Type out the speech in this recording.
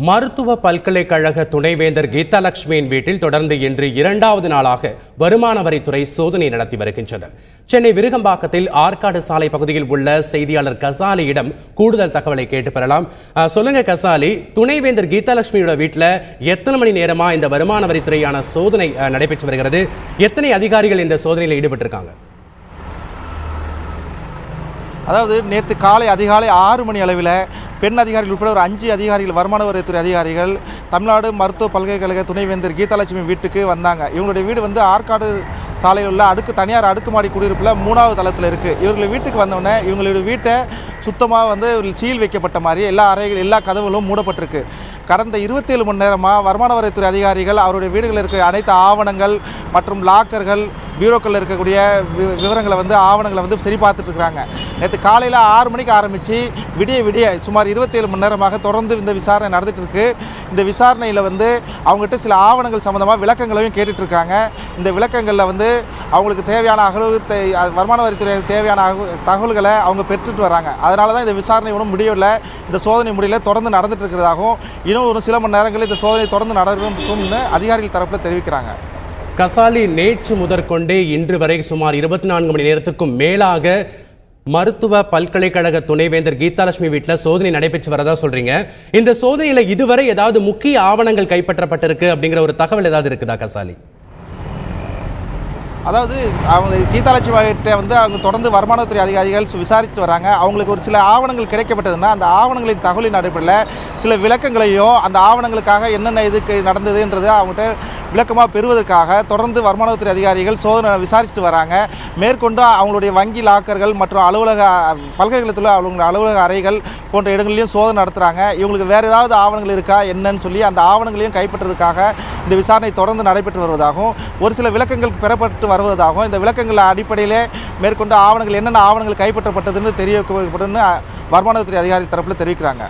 மருத்துவ பல்கலைக்கழக துணைவேந்தர் கீதாலட்சுமியின் வீட்டில் தொடர்ந்து இன்று இரண்டாவது நாளாக வருமான வரித்துறை சோதனை நடத்தி வருகின்றது. சென்னை விருகம்பாக்கத்தில் ஆற்காடு சாலை பகுதியில் உள்ள செய்தியாளர் கசாலியிடம் கூடுதல் தகவலை கேட்டு பெறலாம். சொல்லுங்க கசாலி, துணைவேந்தர் கீதாலட்சுமியோட வீட்டில் எத்தனை மணி நேரமா இந்த வருமான வரித்துறையான சோதனை நடைபெற்று வருகிறது? எத்தனை அதிகாரிகள் இந்த சோதனையில் ஈடுபட்டிருக்காங்க? அதாவது நேற்று அதிகாலை 6 மணி அளவில் பெண் அதிகாரிகள் உட்பட ஒரு 5 அதிகாரிகள், வருமான வரித்துறை அதிகாரிகள் தமிழ்நாடு மருத்துவ பல்கலைக்கழக துணைவேந்தர் கீதாலட்சுமி வீட்டுக்கு வந்தாங்க. இவங்களுடைய வீடு ஆற்காடு சாலையில் உள்ள தனியார் அடுக்குமாடி குடியிருப்பில் 3வது தளத்தில் இருக்குது. இவர்கள் வீட்டுக்கு வந்தோடனே இவங்களுடைய வீட்டை சுத்தமாக ஒரு சீல் வைக்கப்பட்ட மாதிரி எல்லா கதவுகளும் மூடப்பட்டிருக்கு. கடந்த 27 மணி நேரமாக வருமான வரித்துறை அதிகாரிகள் அவருடைய வீடுகளில் இருக்கிற அனைத்து ஆவணங்கள் மற்றும் லாக்கர்கள், பியூரோக்களில் இருக்கக்கூடிய விவரங்களை ஆவணங்களை சரி பார்த்துட்டு இருக்கிறாங்க. நேற்று காலையில் 6 மணிக்கு ஆரம்பித்து விடிய சுமார் 27 மணி நேரமாக தொடர்ந்து இந்த விசாரணை நடந்துகிட்டு இருக்கு. இந்த விசாரணையில் அவங்ககிட்ட சில ஆவணங்கள் சம்மந்தமாக விளக்கங்களையும் கேட்டுட்ருக்காங்க. இந்த விளக்கங்களில் அவங்களுக்கு தேவையான வருமான வரித்துறை தேவையான தகவல்களை அவங்க பெற்றுட்டு வராங்க. அதனால தான் இந்த விசாரணை ஒன்றும் முடியவில்லை. இந்த சோதனை முடியல தொடர்ந்து நடந்துட்டு இருக்கிறதாகவும், இன்னும் ஒரு சில மணி நேரங்களில் இந்த சோதனை தொடர்ந்து நடக்கும்னு அதிகாரிகள் தரப்பில் தெரிவிக்கிறாங்க. கசாலி, நேற்று முதற்கொண்டே இன்று வரை சுமார் 24 மணி நேரத்துக்கும் மேலாக மருத்துவ பல்கலைக்கழக துணைவேந்தர் கீதாலட்சுமி வீட்டில் சோதனை நடைபெற்று வரதா சொல்றீங்க. இந்த சோதனையில இதுவரை ஏதாவது முக்கிய ஆவணங்கள் கைப்பற்றப்பட்டிருக்கு அப்படிங்கிற ஒரு தகவல் ஏதாவது இருக்குதா கசாலி? அதாவது அவங்க கீதாலட்சுமி கிட்ட அவங்க தொடர்ந்து வருமானத்துறை அதிகாரிகள் விசாரித்து வராங்க. அவங்களுக்கு ஒரு சில ஆவணங்கள் கிடைக்கப்பட்டதுன்னா அந்த ஆவணங்களின் தகவலின் அடிப்படையில் சில விளக்கங்களையும் அந்த ஆவணங்களுக்காக என்னென்ன இதுக்கு நடந்ததுன்றது அவங்ககிட்ட விளக்கமாக பெறுவதற்காக தொடர்ந்து வருமானத்துறை அதிகாரிகள் சோதனை விசாரிச்சுட்டு வராங்க. மேற்கொண்டு அவங்களுடைய வங்கி லாக்கர்கள் மற்றும் பல்கலைக்கழகத்தில் அவங்களுடைய அலுவலக அறைகள் போன்ற இடங்களையும் சோதனை நடத்துகிறாங்க. இவங்களுக்கு வேறு ஏதாவது ஆவணங்கள் இருக்கா என்னன்னு சொல்லி அந்த ஆவணங்களையும் கைப்பற்றுவதற்காக இந்த விசாரணை தொடர்ந்து நடைபெற்று வருவதாகவும், ஒரு சில விளக்கங்கள் பெறப்பட்டு வருவதாகவும், இந்த விளக்கங்கள் அடிப்படையிலே மேற்கொண்டு என்னென்ன ஆவணங்கள் கைப்பற்றப்பட்டதுன்னு தெரியப்படும்னு வருமானத்துறை அதிகாரி தரப்பில் தெரிவிக்கிறாங்க.